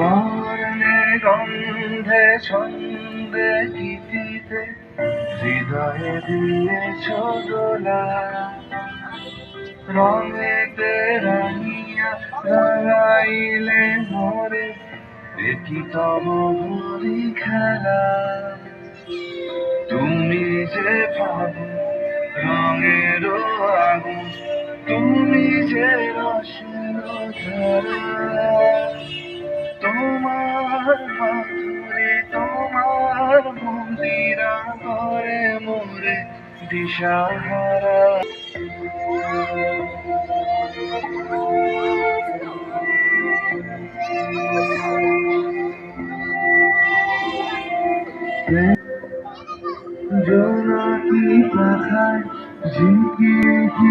বর্ণে গন্ধে ছন্দে গীতিতে হৃদয়ে দিয়েছ দোলা, রঙেতে রাঙিয়া রাঙাইলে মোরে, দেখি তব ভরি খেলা। তুমি যে ফাগুন রঙের আগুন, তুমি যে রসের ধারা, তোমার মাধুরী তোমার মন্দিরা করে মোরে দিশাহারা। জোনাকি পাখায় ঝিঁকিয়ে